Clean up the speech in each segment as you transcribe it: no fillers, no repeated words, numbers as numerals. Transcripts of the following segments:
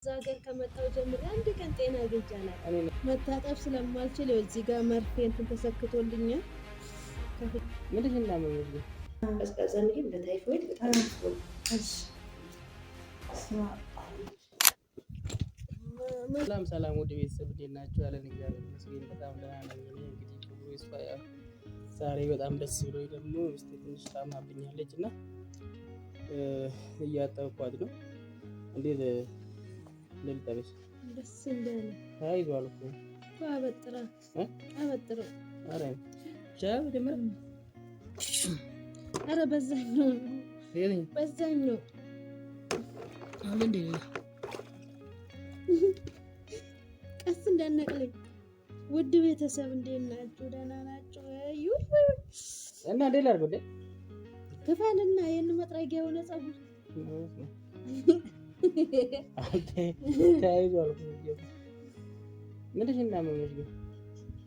ዛገር ከመጣው ጀምሮ አንድ ቀን ጤና አግኝቻለሁ። መታጠብ ስለማልችል እዚህ ጋር መርፌ እንትን ተሰክቶልኛል። ምንድን ነው የሚያመው? ቀዝቀዘን ግን በታይፎይድ በጣም ሰላም ወደ ቤተሰብ እንዴት ናችሁ? ያለን እግዚአብሔር ይመስገን በጣም ደህና ነኝ። እንግዲህ ክብሩ ይስፋ። ዛሬ በጣም ደስ ብሎኝ ደግሞ እስቲ ትንሽ ታማብኛለች እና እያጠብኳት ነው። እንዴት ልልጠብሽ? ደስ እንዳለ ታይዟል እኮ አበጥራ አበጥራ። አረ ቻው ደምራ። አረ በዛኛው በዛኛው አሁን እንዴ ቀስ እንዳነቅለኝ። ውድ ቤተሰብ እንዴት ናችሁ? ደህና ናችሁ? እና እንዴት ላድርገው? ክፈልና የነ መጥረጊያ የሆነ ፀጉር ታይዟል እኮ ምንድን ነው የሚያመሽ ግን?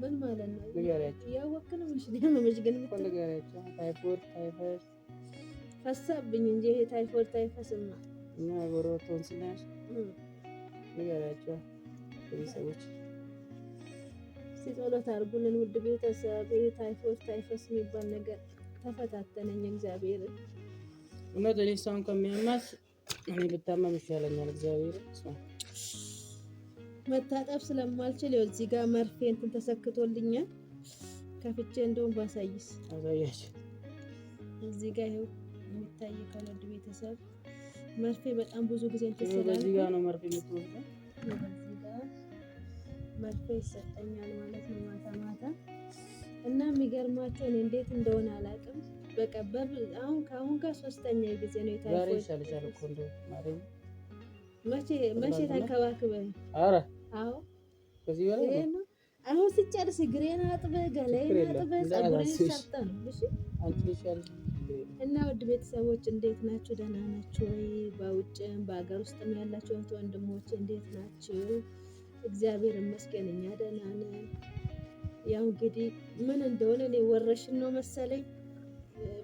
ምን ማለት ነው? ንገሪያቸው። ያወቅህ ነው ምንሽ ነው የሚያመሽ ግን? እኮ ንገሪያቸው። ታይፎይድ ታይፈስ ፈሳብኝ እንጂ ይሄ ታይፎይድ ታይፈስማ እና ጎሮቶን ስላሽ ንገሪያቸው። ቤተሰቦች ሲጸሎት አድርጉልን ውድ ቤተሰብ። ይሄ ታይፎይድ ታይፈስ የሚባል ነገር ተፈታተነኝ። እግዚአብሔር እውነት እኔ እሷን ከሚያማት እኔ ብታመም ይሻለኛል። እግዚአብሔር መታጠብ ስለማልችል እዚህ ጋር መርፌ እንትን ተሰክቶልኛል። ከፍቼ እንደውም ባሳይስ አሳያችሁ። እዚህ ጋር ይኸው የሚታይ ከወድ ቤተሰብ መርፌ በጣም ብዙ ጊዜ እንትን ስላለ እዚህ ጋር ነው መርፌ የምትወስደው። እዚህ ጋር መርፌ ይሰጠኛል ማለት ነው ማታ ማታ። እና የሚገርማቸው እኔ እንዴት እንደሆነ አላውቅም። በቃ አሁን ጋር ሶስተኛ ጊዜ ነው ዛሬ የታይፎይድ። ይሻልሻል እኮ እንደው ማርያም መቼ ተንከባክበህ? አረ አዎ ከዚህ በላይ ይሄ ነው። አሁን ሲጨርስ እግሬን አጥበህ ገላዬን አጥበህ ፀጉሬን ሰርተህ ነው። እሺ አንቺ ይሻል። እና ውድ ቤተሰቦች እንዴት ናችሁ? ደህና ናችሁ ወይ? በውጭም በአገር ውስጥም ያላችሁ እህት ወንድሞች እንዴት ናችሁ? እግዚአብሔር ይመስገን እኛ ደህና ነን። ያው እንግዲህ ምን እንደሆነ እኔ ወረሽን ነው መሰለኝ።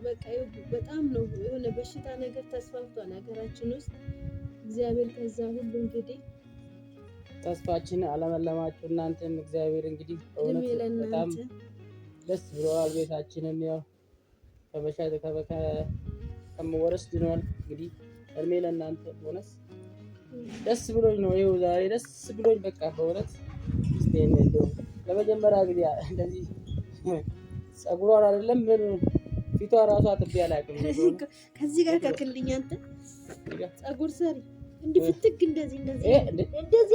በቃ በጣም ነው የሆነ በሽታ ነገር ተስፋፍቷል ሀገራችን ውስጥ። እግዚአብሔር ከዛ ሁሉ እንግዲህ ተስፋችን አለመለማችሁ እናንተም እግዚአብሔር እንግዲህ እውነት በጣም ደስ ብሎናል። ቤታችንን ያው ከበሻተ ከመወረስ ድኗል። እንግዲህ እድሜ ለእናንተ ቦነስ ደስ ብሎኝ ነው ይኸው ዛሬ ደስ ብሎኝ በቃ በእውነት ስቴን እንደው ለመጀመሪያ ጊዜ እንደዚህ ፀጉሯን አይደለም ምን ፊቷ ራሷ አጥቤ አላውቅም። ከዚህ ጋር ከክልኝ አንተ ፀጉር ሰሪ እንዲህ ፍትግ እንደዚህ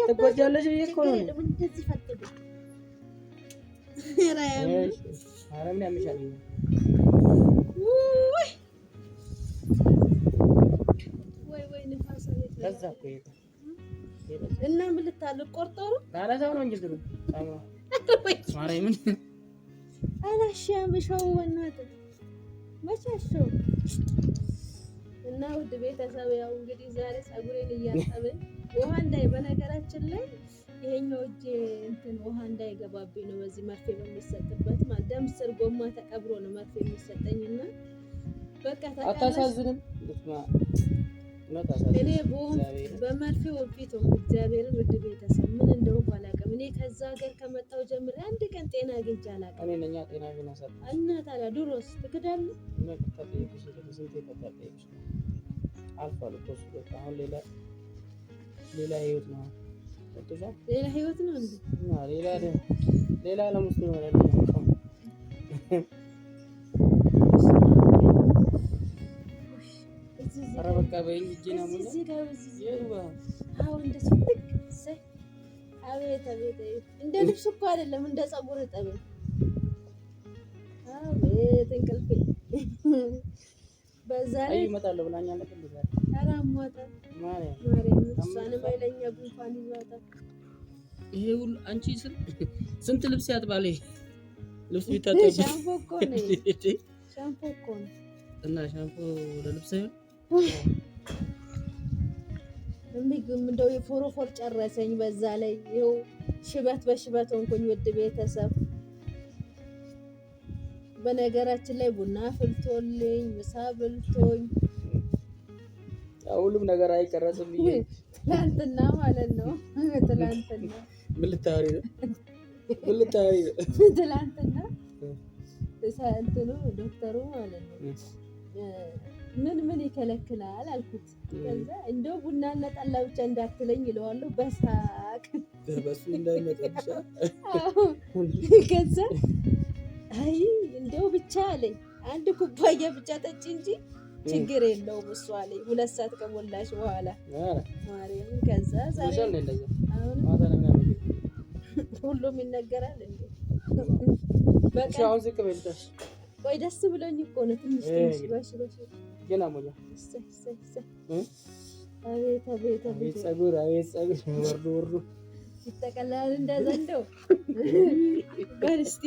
ትጎጃለሽ ብዬ እኮ ነው እንደዚህ ፈትግ ኧረ ምን ያምሻል? ወይ ንፋስ ከዛ እኮ እና ምን ልታል ቆርጠሩ ታላሳው ነው እንጂ ድሩ ማርያምን አላሻምሽው ወናት መቻቸው። እና ውድ ቤተሰብ ያው እንግዲህ ዛሬ ፀጉሬን እያጠብን ውሃ በነገራችን ላይ ይሄኛው እጄ እንትን ውሃ እንዳይገባብኝ ነው በዚህ መርፌ በሚሰጥበት ማለት ደም ስር ጎማ ተቀብሮ ነው መርፌ የሚሰጠኝና በቃ አታሳዝንም። እኔ በመርፌው ወፊት እግዚአብሔርን ውድ ቤተሰብ ምን እንደው ባላቀም እኔ ከዛ ሀገር ከመጣው ጀምሮ አንድ ቀን ጤና አግኝቼ አላውቅም። እኔ ነኛ ጤና ቢነሳት እና ታዲያ ድሮስ ትክዳለህ? አልፏል እኮ እሱ በቃ አሁን ሌላ ህይወት ነው። ሌላ ህይወት ነው እንዴ? ሌላ ዓለም ውስጥ ነው ያለው። ኧረ በቃ በይኝ እጄን አሞኝ አሁን እንደዚህ ልክ አቤት እንደ ልብስ እኮ አይደለም እንደ ፀጉር እጠበኝ። አቤት እንቅልፌ በዛ ላይ ይመጣል ብላኛለች። እንደዛ አራማታ ማርያም እሷንም አይለኛ ጉንፋን ይዟታል። ይሄ ሁሉ አንቺ ስንት ልብስ ያጥባል? ልብስ ቢታጠብ ሻምፖ እኮ ነው እና ሻምፖ ለልብስ አይሆን እንደው የፎሮፎር ጨረሰኝ። በዛ ላይ ይኸው ሽበት በሽበት ሆንኩኝ ውድ ቤተሰብ። በነገራችን ላይ ቡና ፍልቶልኝ ምሳ ብልቶኝ ሁሉም ነገር አይቀረጽም ብዬ ትላንትና ማለት ነው። ትላንትና ምን ልታወሪ ነው? ትላንትና እንትኑ ዶክተሩ ማለት ነው ምን ይከለክላል አልኩት። ከዛ እንደው ቡናና ጠላ ብቻ እንዳትለኝ ይለዋለሁ በሳቅ በሱ እንዳይመጣብሽ። ከዛ አይ እንደው ብቻ አለኝ አንድ ኩባያ ብቻ ጠጪ እንጂ ችግር የለውም እሱ አለኝ 2 ሰዓት ከሞላሽ በኋላ ማርያም። ከዛ ዛሬ አሁን ሁሉም ይነገራል እንዴ በቃ አሁን ዝቅ በልተሽ ቆይ ደስ ብሎኝ እኮ ነው ትንሽ ባሽ ገና ሞኛ አቤት ጸጉር ወርዱ ይጠቀላል እንደዘንደው በርስቲ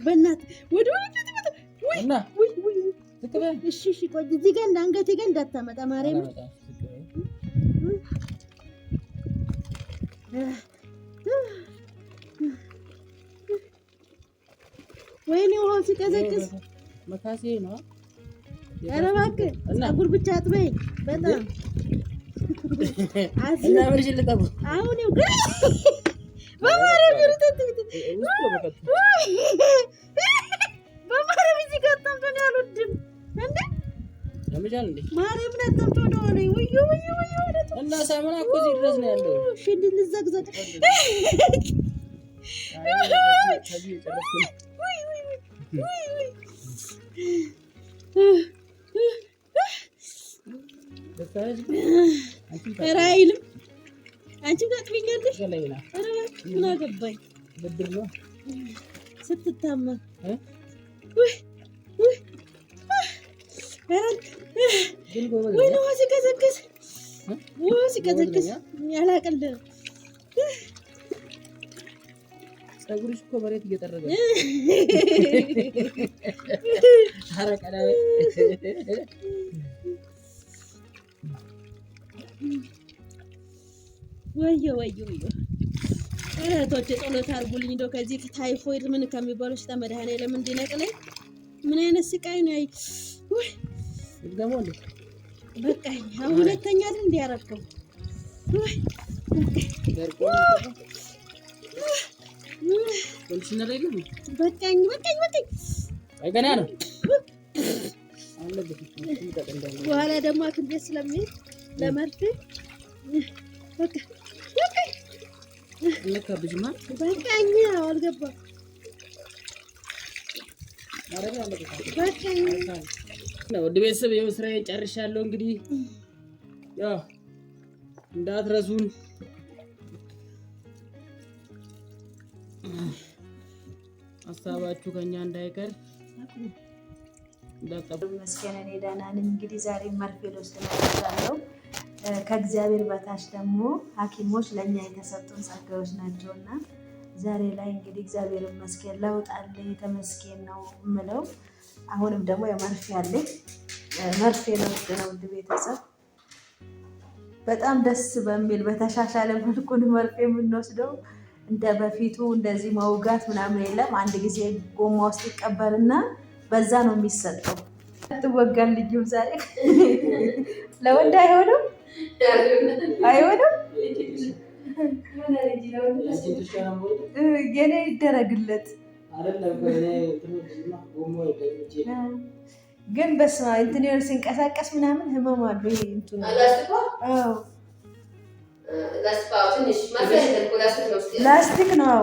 በእናትህ ወደ እና እሺ ቆይ እዚህ ጋር አንገቴ ጋር እንዳታመጣ ማርያም። ወይኔ ውሃው ሲቀዘቅዝ መካሴ ነው። ኧረ እባክህ ፀጉር ብቻ አጥበኝ በጣም እና ምን ልጠቡ አሁን ይው ግን በማርያም ይርተት በማርያም እዚህ ጋር ተምተን ያሉድም እንዴ ለምጃል እንዴ ማርያም ነጥቶ ነው ነው ወዩ እና ሳይሆን እኮ እዚህ ድረስ ነው ያለው። እሺ እንድንዘግዘግ ራይልም አንቺ ታጥቢኛለሽ? ኧረ ምን አገባኝ ብድር ነው ስትታማ ግን ጎበዝ ወይ ነው ሲቀዘቅዝ ያላቀልህ ፀጉርሽ እኮ መሬት እየጠረገ አረቀና ወዮ እህቶቼ ጸሎት አድርጉልኝ። እንደው ከዚህ ታይፎይድ ምን ከሚባለው ሽታ መድኃኒዓለም እንዲነቅለኝ። ምን አይነት ስቃይ ነው? አይ ወይ ደግሞ እንዴ በቃኝ። አሁን ሁለተኛ አይደል እንዲያረከው ወይ በቃኝ። ገና ነው በኋላ ደግሞ ሐኪም ቤት ስለሚሄድ ለመርፌ በቃ ለከብጅማ በቃኝ። አልገባም በቃኝ። ወደ ቤተሰብ የው ስራዬን ጨርሻለሁ። እንግዲህ ያው እንዳትረሱን ሀሳባችሁ ከኛ እንዳይቀር እንዳጠቡ መስከረም እኔ ደህና ነኝ። እንግዲህ ዛሬ መርፌ ልወስድ መጥቻለሁ። ከእግዚአብሔር በታች ደግሞ ሐኪሞች ለኛ የተሰጡን ጸጋዎች ናቸውና ዛሬ ላይ እንግዲህ እግዚአብሔር ይመስገን ለውጥ አለ። የተመስገን ነው የምለው። አሁንም ደግሞ የመርፌ አለ። መርፌ ልወስድ ነው ውድ ቤተሰብ። በጣም ደስ በሚል በተሻሻለ መልኩ መርፌ የምንወስደው። እንደ በፊቱ እንደዚህ መውጋት ምናምን የለም። አንድ ጊዜ ጎማ ውስጥ ይቀበልና በዛ ነው የሚሰጠው። ትወጋል ልጅ ዛሬ ለወንድ አይሆንም የኔ ይደረግለት ግን በስመ አብ እንትን የሆነ ሲንቀሳቀስ ምናምን ህመም አለው። ይሄ እንትን ላስቲክ ነው።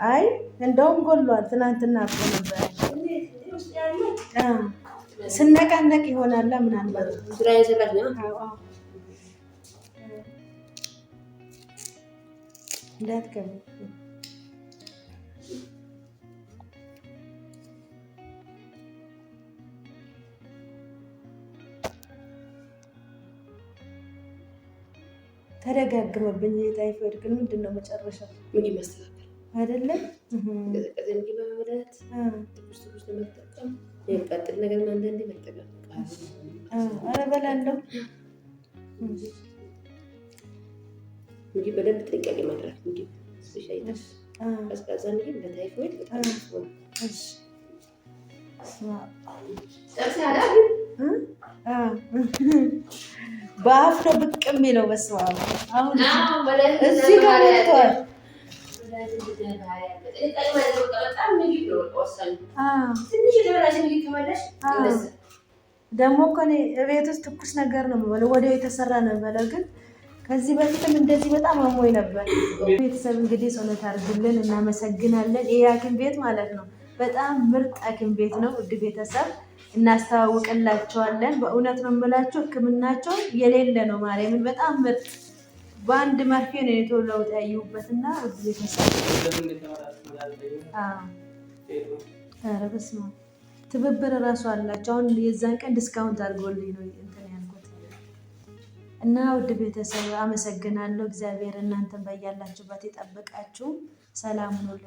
አይ እንደውም ጎሏል። ትናንትና እኮ ነበር ስነቃነቅ ይሆናል ምናልባት እንዳትገባ ተደጋግመብኝ። የታይፎይድ ግን ምንድን ነው መጨረሻው? ምን ይመስላል አይደለም? ገዘቀዘን ጊዜ በመድኃኒት ትኩስ ለመጠቀም የሚቀጥል ነገር አንዳንዴ መጠቀም ኧረ በላለሁ እንጂ በደንብ ጥንቃቄ ማድረግ እንጂ ስፔሻሊ ቀዝቃዛ ምግብ ለታይፎይድ በጣም ነው። በአፍ ነው ብቅ የሚለው። በስመ አብ አሁን እዚህ ጋር ወጥቷል። ደግሞ እኮ እኔ እቤት ውስጥ ትኩስ ነገር ነው የምበለው፣ ወዲያው የተሰራ ነው የምበለው። ግን ከዚህ በፊትም እንደዚህ በጣም አሞኝ ነበር። ቤተሰብ እንግዲህ ጸሎት አድርጉልን፣ እናመሰግናለን። ይሄ ሐኪም ቤት ማለት ነው በጣም ምርጥ ሐኪም ቤት ነው። ውድ ቤተሰብ እናስተዋውቅላቸዋለን። በእውነት ነው የምላቸው፣ ሕክምናቸው የሌለ ነው። ማርያምን በጣም ምርጥ በአንድ መርፌ ነው የተወለውጥ ያየሁበትና ውድ ቤተሰብ ኧረ በስመ አብ ትብብር እራሱ አላቸው። አሁን የዛን ቀን ዲስካውንት አድርጎልኝ ነው እንትን ያልኩት እና ውድ ቤተሰብ አመሰግናለሁ። እግዚአብሔር እናንተን በያላችሁበት ይጠብቃችሁ። ሰላም ሁኑ።